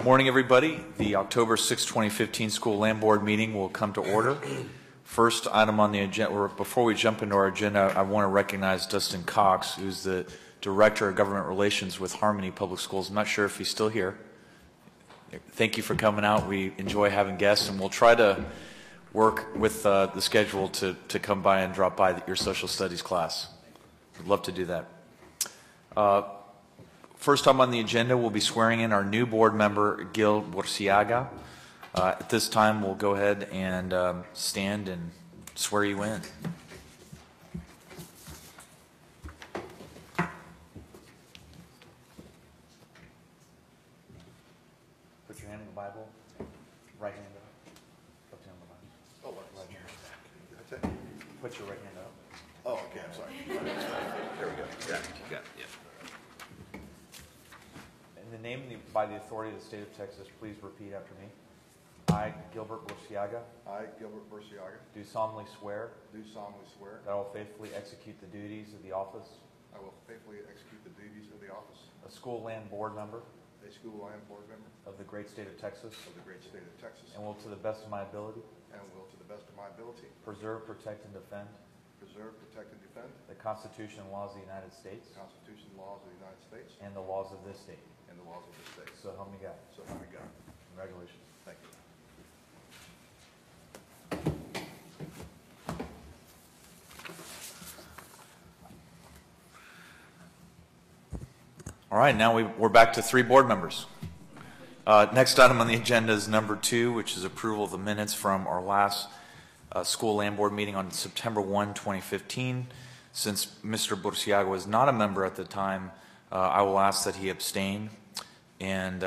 Morning, everybody. The October 6, 2015 School Land Board meeting will come to order. First item on the agenda, or before we jump into our agenda, I want to recognize Dustin Cox, who's the Director of Government Relations with Harmony Public Schools. I'm not sure if he's still here. Thank you for coming out. We enjoy having guests, and we'll try to work with the schedule to come by and drop by your social studies class. We'd love to do that. First item on the agenda, we'll be swearing in our new board member, Gil Borciaga. At this time, we'll go ahead and stand and swear you in. Put your hand in the Bible, right hand up. Left hand on the Bible. Oh, right hand. That's it. Put your right hand up. Oh, okay, I'm sorry. There we go. Yeah, you got it. Yeah. In the name and by the authority of the state of Texas, please repeat after me. I, Gilbert Borciaga, I, Gilbert Borciaga, do solemnly swear do solemnly swear that I will faithfully execute the duties of the office I will faithfully execute the duties of the office of School Land Board member of a school land board member of the great state of Texas, of the great state of Texas, and will to the best of my ability and will, to the best of my ability, preserve, protect, and defend preserve, protect, and defend the Constitution and laws of the United States the Constitution and laws of the United States and the laws of this state. and the laws of this state. So help me God. So help me God. Congratulations. Thank you. All right, now we're back to 3 board members. Next item on the agenda is number 2, which is approval of the minutes from our last School Land Board meeting on September 1, 2015. Since Mr. Borciaga was not a member at the time, I will ask that he abstain. And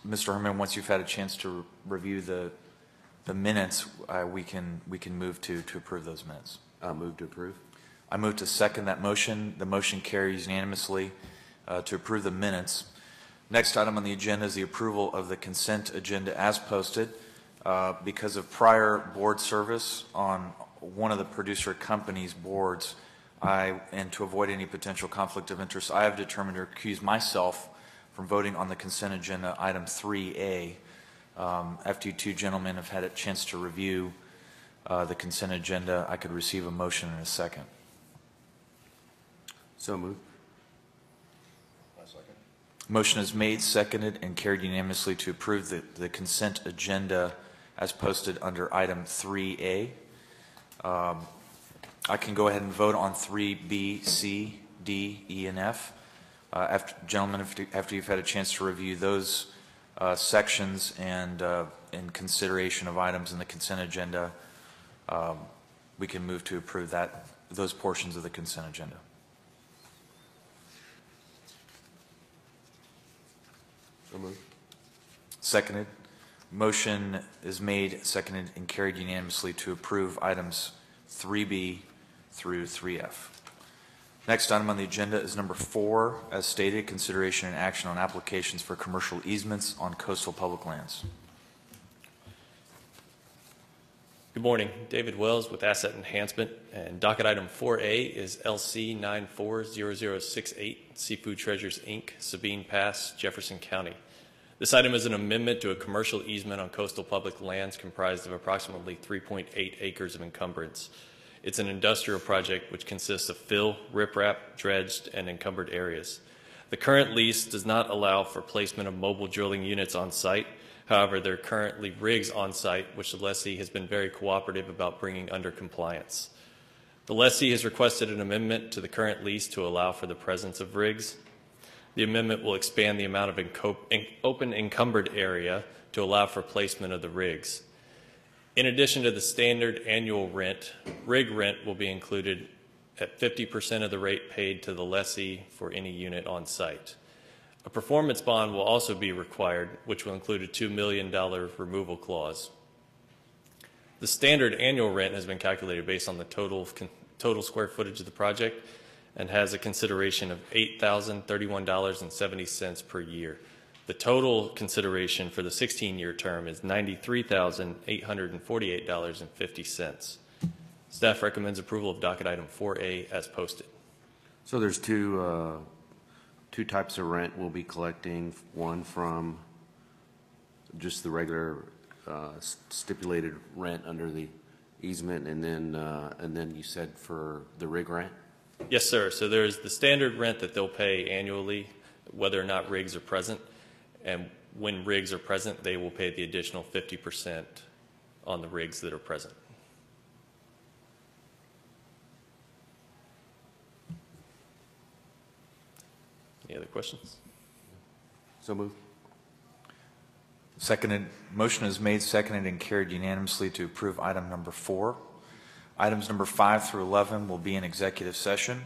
Mr. Herman, once you've had a chance to review the minutes, we can move to approve those minutes. Move to approve. I move to second that motion. The motion carries unanimously to approve the minutes. Next item on the agenda is the approval of the consent agenda as posted. Because of prior board service on one of the producer company's boards, and to avoid any potential conflict of interest, I have determined to recuse myself from voting on the consent agenda item 3A. After you 2 gentlemen have had a chance to review the consent agenda, I could receive a motion in a second. So moved. My second. Motion is made, seconded, and carried unanimously to approve the consent agenda as posted under item 3A. I can go ahead and vote on 3B, C, D, E, and F. Gentlemen, after you've had a chance to review those sections and in consideration of items in the consent agenda, we can move to approve those portions of the consent agenda. So moved. Seconded. Motion is made, seconded, and carried unanimously to approve items 3B through 3F. Next item on the agenda is number 4, as stated, consideration and action on applications for commercial easements on coastal public lands. Good morning. David Wells with Asset Enhancement, and docket item 4A is LC 940068, Seafood Treasures, Inc., Sabine Pass, Jefferson County. This item is an amendment to a commercial easement on coastal public lands comprised of approximately 3.8 acres of encumbrance. It's an industrial project which consists of fill, riprap, dredged, and encumbered areas. The current lease does not allow for placement of mobile drilling units on site. However, there are currently rigs on site, which the lessee has been very cooperative about bringing under compliance. The lessee has requested an amendment to the current lease to allow for the presence of rigs. The amendment will expand the amount of open encumbered area to allow for placement of the rigs. In addition to the standard annual rent, rig rent will be included at 50% of the rate paid to the lessee for any unit on site. A performance bond will also be required, which will include a $2 million removal clause. The standard annual rent has been calculated based on the total square footage of the project and has a consideration of $8,031.70 per year. The total consideration for the 16-year term is $93,848.50. Staff recommends approval of docket item 4A as posted. So there's two types of rent we'll be collecting. One from Just the regular stipulated rent under the easement, and then you said for the rig rent? Yes, sir. So there's the standard rent that they'll pay annually, whether or not rigs are present. And when rigs are present, they will pay the additional 50% on the rigs that are present. Any other questions? So moved. Seconded. Motion is made, seconded, and carried unanimously to approve item number 4. Items number 5 through 11 will be in executive session.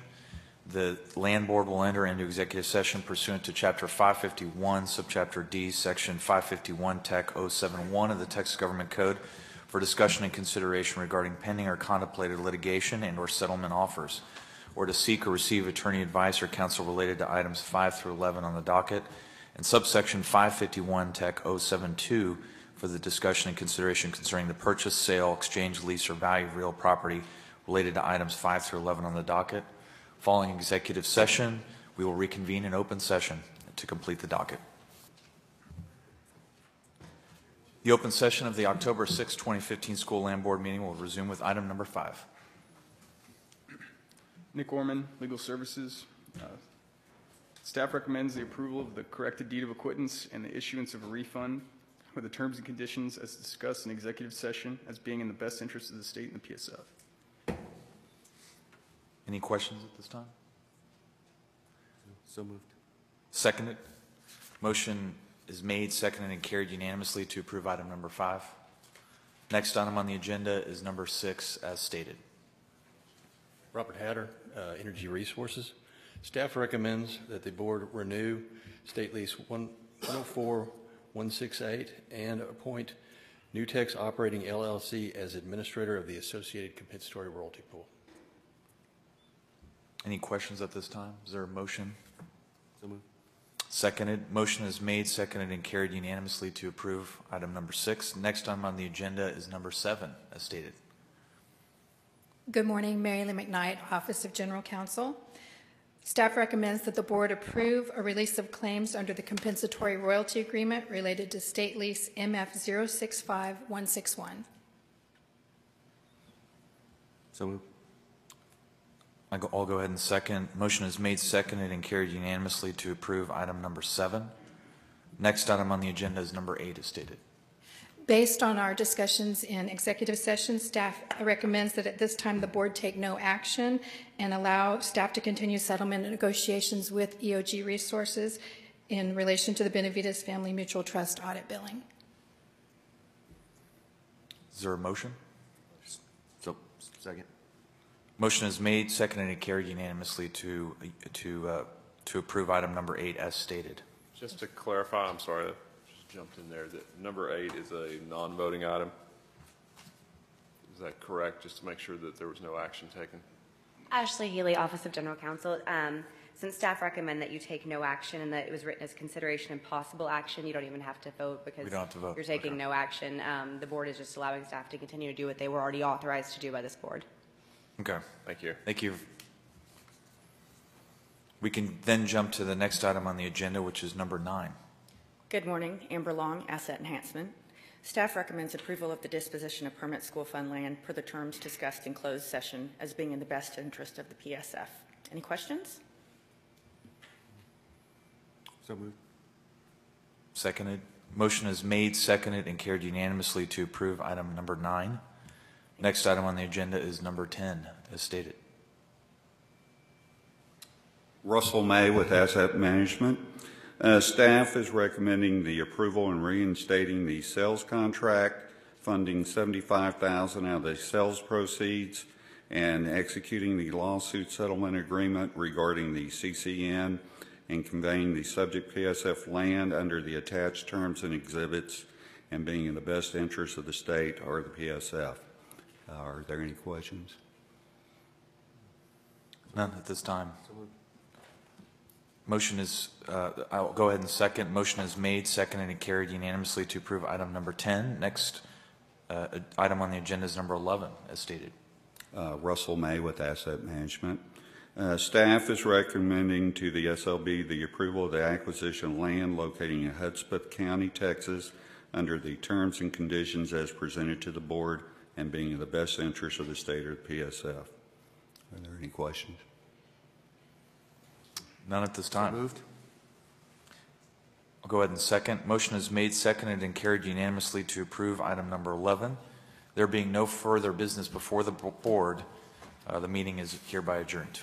The Land Board will enter into executive session pursuant to Chapter 551, Subchapter D, Section 551, Tech 071 of the Texas Government Code for discussion and consideration regarding pending or contemplated litigation and/or settlement offers, or to seek or receive attorney advice or counsel related to items 5 through 11 on the docket, and subsection 551 Tech 072 for the discussion and consideration concerning the purchase, sale, exchange, lease, or value of real property related to items 5 through 11 on the docket. Following executive session, we will reconvene in open session to complete the docket. The open session of the October 6, 2015 School Land Board meeting will resume with item number 5. Nick Orman, Legal Services. Staff recommends the approval of the corrected deed of acquittance and the issuance of a refund with the terms and conditions as discussed in executive session as being in the best interest of the state and the PSF. Any questions at this time? So moved. Seconded. Motion is made, seconded, and carried unanimously to approve item number 5. Next item on the agenda is number 6, as stated. Robert Hatter, Energy Resources. Staff recommends that the board renew State Lease 104168 and appoint Nutex Operating LLC as administrator of the associated compensatory royalty pool. Any questions at this time? Is there a motion? So moved. Seconded. Motion is made, seconded, and carried unanimously to approve item number 6. Next item on the agenda is number 7, as stated. Good morning, Mary Lee McKnight, Office of General Counsel. Staff recommends that the board approve a release of claims under the compensatory royalty agreement related to state lease MF 065161. So moved. I'll go ahead and second. Motion is made, seconded, and carried unanimously to approve item number 7. Next item on the agenda is number 8, as stated. Based on our discussions in executive session, staff recommends that at this time the board take no action and allow staff to continue settlement negotiations with EOG Resources in relation to the Benavides Family Mutual Trust audit billing. Is there a motion? So second. Motion is made, seconded, and carried unanimously to approve item number 8 as stated. Just to clarify, I'm sorry, I just jumped in there, that number 8 is a non-voting item. Is that correct? Just to make sure that there was no action taken. Ashley Healy, Office of General Counsel. Since staff recommend that you take no action and that it was written as consideration and possible action, you don't even have to vote because We don't have to vote. you're taking Okay. no action. The board is just allowing staff to continue to do what they were already authorized to do by this board. Okay. Thank you. Thank you. We can then jump to the next item on the agenda, which is number 9. Good morning, Amber Long, Asset Enhancement. Staff recommends approval of the disposition of permanent school fund land per the terms discussed in closed session as being in the best interest of the PSF. Any questions? So moved. Seconded. Motion is made, seconded, and carried unanimously to approve item number 9. Next item on the agenda is number 10, as stated. Russell May with Asset Management. Staff is recommending the approval and reinstating the sales contract, funding $75,000 out of the sales proceeds, and executing the lawsuit settlement agreement regarding the CCN and conveying the subject PSF land under the attached terms and exhibits and being in the best interest of the state or the PSF. Are there any questions? None at this time. Motion is, I'll go ahead and second. Motion is made, seconded, and carried unanimously to approve item number 10. Next item on the agenda is number 11, as stated. Russell May with Asset Management. Staff is recommending to the SLB the approval of the acquisition of land located in Hudspeth County, Texas, under the terms and conditions as presented to the board and being in the best interest of the state or the PSF. Are there any questions? None at this time. Moved. I'll go ahead and second. Motion is made, seconded, and carried unanimously to approve item number 11. There being no further business before the board, the meeting is hereby adjourned.